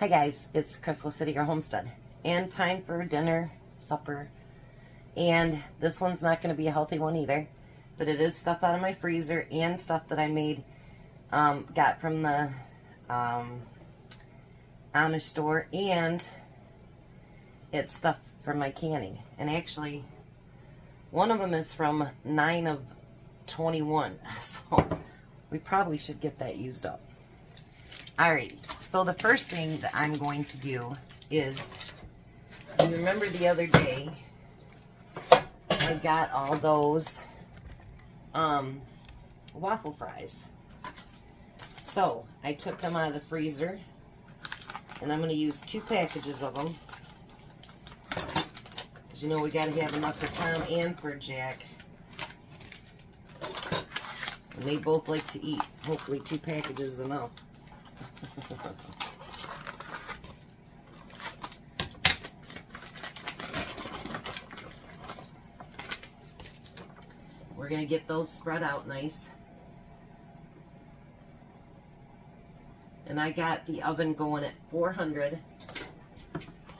Hi guys, it's Crystal City, your homestead, and time for dinner, supper. And this one's not going to be a healthy one either, but it is stuff out of my freezer and stuff that I made, got from the Amish store, and it's stuff from my canning. And actually, one of them is from 9 of 21, so we probably should get that used up. Alright, so the first thing that I'm going to do is, you remember the other day, I got all those waffle fries. So, I took them out of the freezer, and I'm going to use 2 packages of them. Because you know we got to have enough for Tom and for Jack. And they both like to eat. Hopefully 2 packages is enough. We're going to get those spread out nice. And I got the oven going at 400.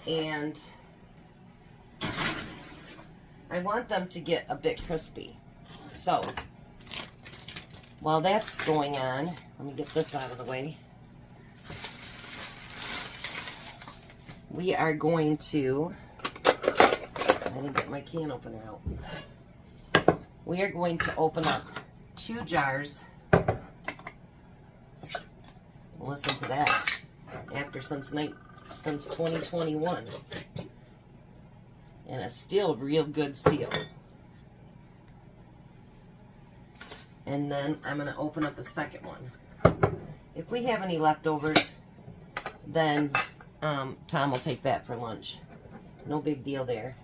And I want them to get a bit crispy. So, while that's going on, let me get this out of the way. We are going to, I didn't get my can opener out. We are going to open up 2 jars. Listen to that. After since 2021. And it's still real good seal. And then I'm going to open up the second one. If we have any leftovers, then Tom will take that for lunch. No big deal there.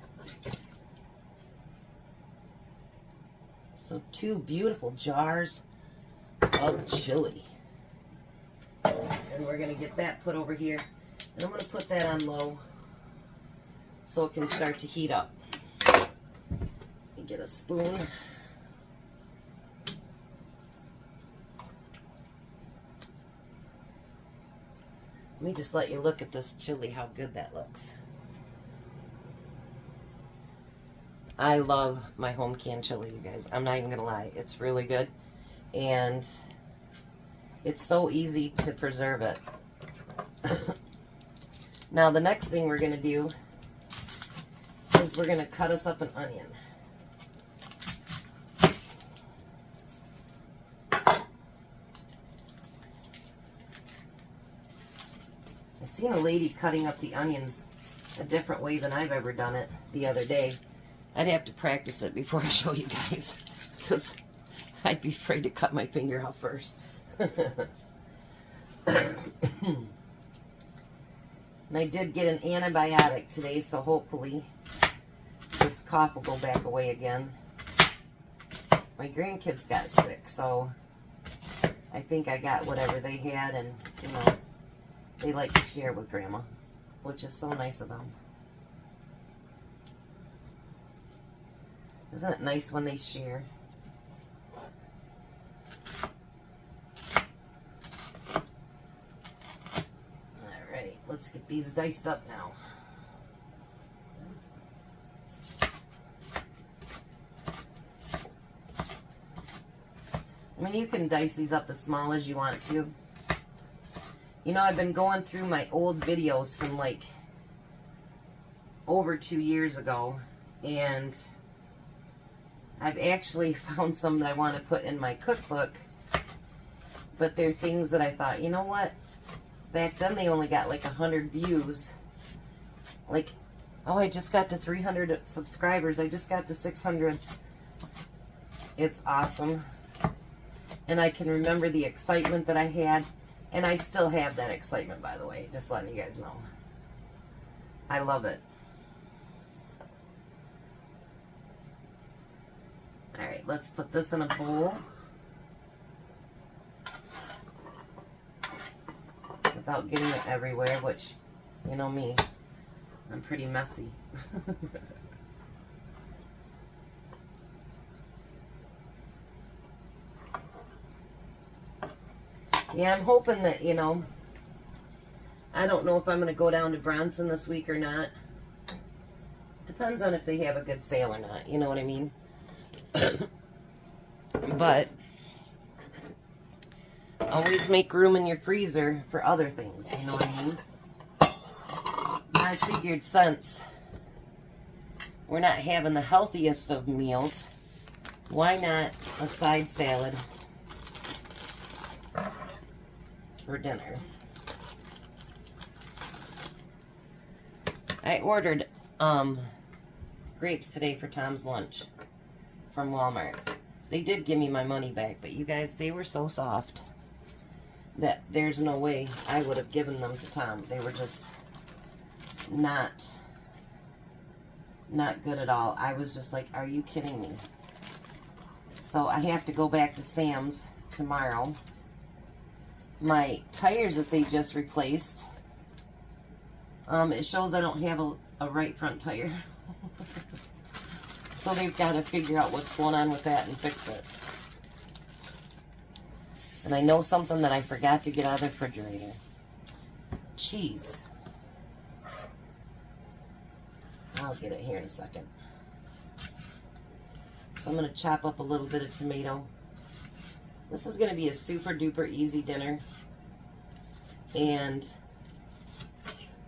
So 2 beautiful jars of chili. And we're going to get that put over here. And I'm going to put that on low so it can start to heat up. Let me get a spoon. Let me just let you look at this chili, how good that looks. I love my home canned chili, you guys. I'm not even going to lie. It's really good. And it's so easy to preserve it. Now, the next thing we're going to do is we're going to cut us up an onion. I seen a lady cutting up the onions a different way than I've ever done it the other day. I'd have to practice it before I show you guys, because I'd be afraid to cut my finger off first. And I did get an antibiotic today, so hopefully this cough will go back away again. My grandkids got sick, so I think I got whatever they had, and you know, they like to share with Grandma, which is so nice of them. Isn't it nice when they share? Alright, let's get these diced up now. I mean, you can dice these up as small as you want to. You know, I've been going through my old videos from like over 2 years ago, and I've actually found some that I want to put in my cookbook, but they're things that I thought, you know what, back then they only got like 100 views. Like, oh, I just got to 300 subscribers, I just got to 600. It's awesome. And I can remember the excitement that I had. And I still have that excitement, by the way. Just letting you guys know. I love it. Alright, let's put this in a bowl. Without getting it everywhere, which, you know me, I'm pretty messy. Yeah, I'm hoping that, you know, I don't know if I'm going to go down to Bronson this week or not. Depends on if they have a good sale or not. You know what I mean? But always make room in your freezer for other things. You know what I mean? I figured since we're not having the healthiest of meals, why not a side salad for dinner? I ordered grapes today for Tom's lunch from Walmart. They did give me my money back, but you guys, they were so soft that there's no way I would have given them to Tom. They were just not good at all. I was just like, are you kidding me? So I have to go back to Sam's tomorrow. My tires that they just replaced, it shows I don't have a right front tire. So they've got to figure out what's going on with that and fix it. And I know something that I forgot to get out of the refrigerator. Cheese. I'll get it here in a second. So I'm going to chop up a little bit of tomato. This is going to be a super duper easy dinner. And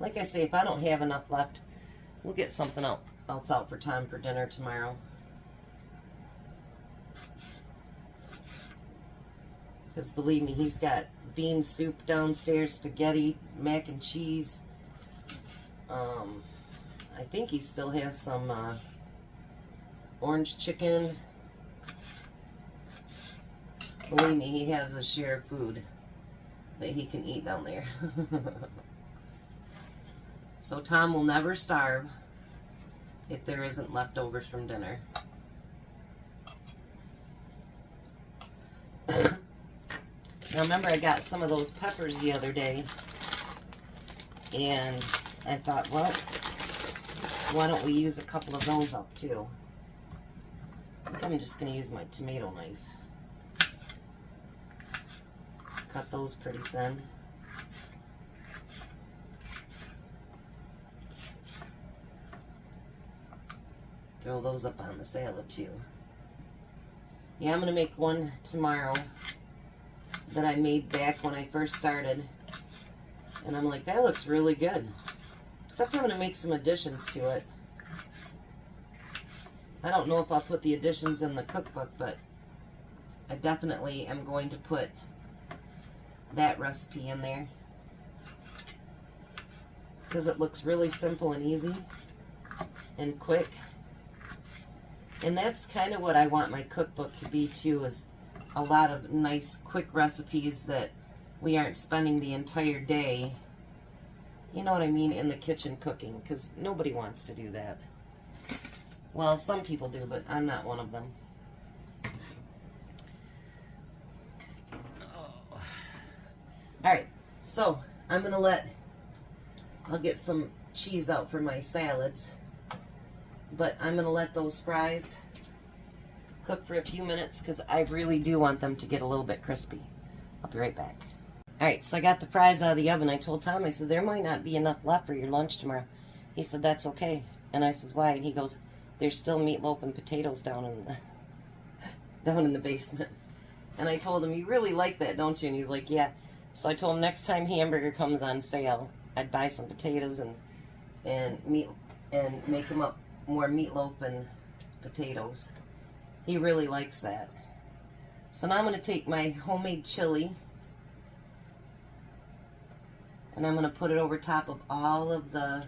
like I say, if I don't have enough left, we'll get something else out for Tom for dinner tomorrow. Because believe me, he's got bean soup downstairs, spaghetti, mac and cheese. I think he still has some orange chicken. Believe me, he has a share of food that he can eat down there. So Tom will never starve if there isn't leftovers from dinner. Now remember, I got some of those peppers the other day, and I thought, well, why don't we use a couple of those up too? I think I'm just going to use my tomato knife. Cut those pretty thin. Throw those up on the salad too. Yeah, I'm going to make one tomorrow that I made back when I first started. And I'm like, that looks really good. Except I'm going to make some additions to it. I don't know if I'll put the additions in the cookbook, but I definitely am going to put that recipe in there. Because it looks really simple and easy and quick. And that's kind of what I want my cookbook to be too, is a lot of nice quick recipes that we aren't spending the entire day, you know what I mean, in the kitchen cooking, because nobody wants to do that. Well, some people do, but I'm not one of them. Oh. Alright, so I'm going to I'll get some cheese out for my salads, but I'm going to let those fries cook for a few minutes because I really do want them to get a little bit crispy. I'll be right back. Alright, so I got the fries out of the oven. I told Tom, I said, there might not be enough left for your lunch tomorrow. He said, that's okay. And I says, why? And he goes, there's still meatloaf and potatoes down in the basement. And I told him, you really like that, don't you? And he's like, yeah. So I told him next time hamburger comes on sale, I'd buy some potatoes and meat and make him up more meatloaf and potatoes. He really likes that. So now I'm going to take my homemade chili and I'm going to put it over top of all of the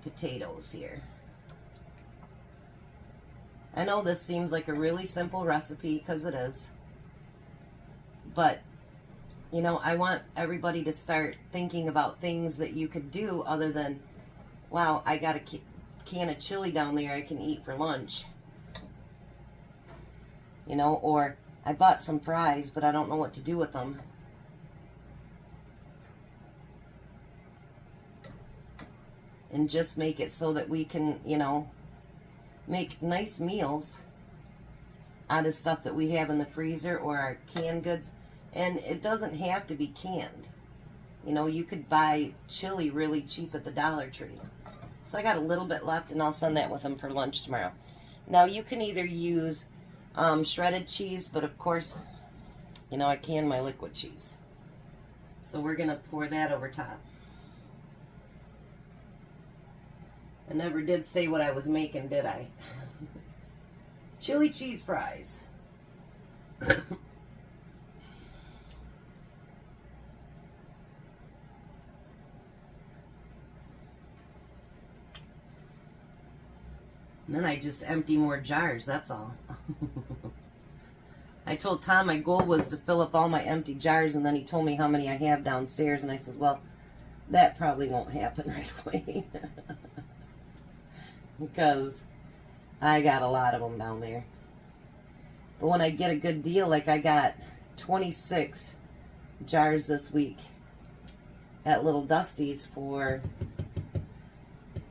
potatoes here. I know this seems like a really simple recipe because it is. But, you know, I want everybody to start thinking about things that you could do other than, wow, I got a can of chili down there I can eat for lunch. You know, or I bought some fries, but I don't know what to do with them. And just make it so that we can, you know, make nice meals out of stuff that we have in the freezer or our canned goods. And it doesn't have to be canned. You know, you could buy chili really cheap at the Dollar Tree. So I got a little bit left, and I'll send that with them for lunch tomorrow. Now, you can either use shredded cheese, but of course, you know, I can my liquid cheese. So we're going to pour that over top. I never did say what I was making, did I? Chili cheese fries. And then I just empty more jars, that's all. I told Tom my goal was to fill up all my empty jars, and then he told me how many I have downstairs, and I said, well, that probably won't happen right away. Because I got a lot of them down there. But when I get a good deal, like I got 26 jars this week at Little Dusty's for...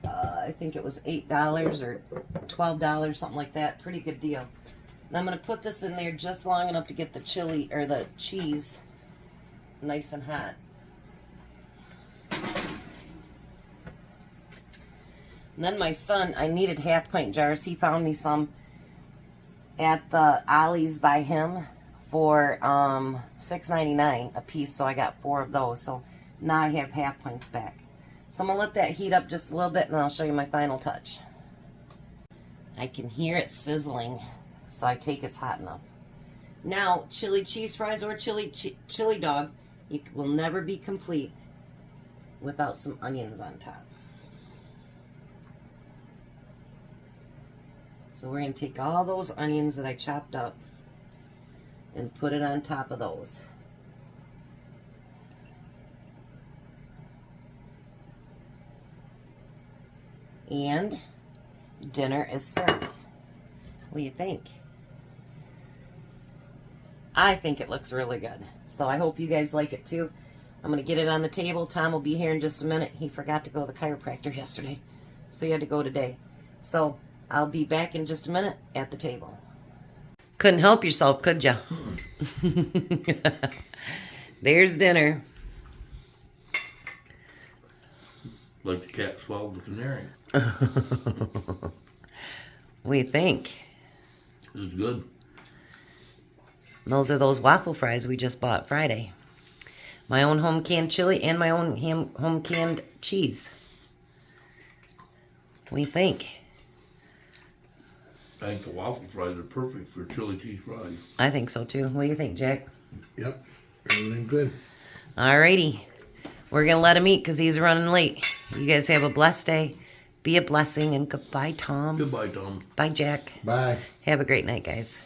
I think it was $8 or $12, something like that. Pretty good deal. And I'm going to put this in there just long enough to get the chili or the cheese nice and hot. And then my son, I needed half-pint jars. He found me some at the Ollie's by him for $6.99 a piece, so I got 4 of those. So now I have half-pints back. So I'm going to let that heat up just a little bit, and then I'll show you my final touch. I can hear it sizzling, so I take it's hot enough. Now, chili cheese fries or chili dog, it will never be complete without some onions on top. So we're going to take all those onions that I chopped up and put it on top of those. And dinner is served. What do you think? I think it looks really good. So I hope you guys like it too. I'm going to get it on the table. Tom will be here in just a minute. He forgot to go to the chiropractor yesterday, so he had to go today. So I'll be back in just a minute at the table. Couldn't help yourself, could ya? There's dinner. Like the cat swallowed the canary. What do you think? This is good. Those are those waffle fries we just bought Friday. My own home canned chili and my own home canned cheese. What do you think? I think the waffle fries are perfect for chili cheese fries. I think so too. What do you think, Jack? Yep, everything good. Alrighty. We're going to let him eat because he's running late. You guys have a blessed day. Be a blessing, and goodbye, Tom. Goodbye, Tom. Bye, Jack. Bye. Have a great night, guys.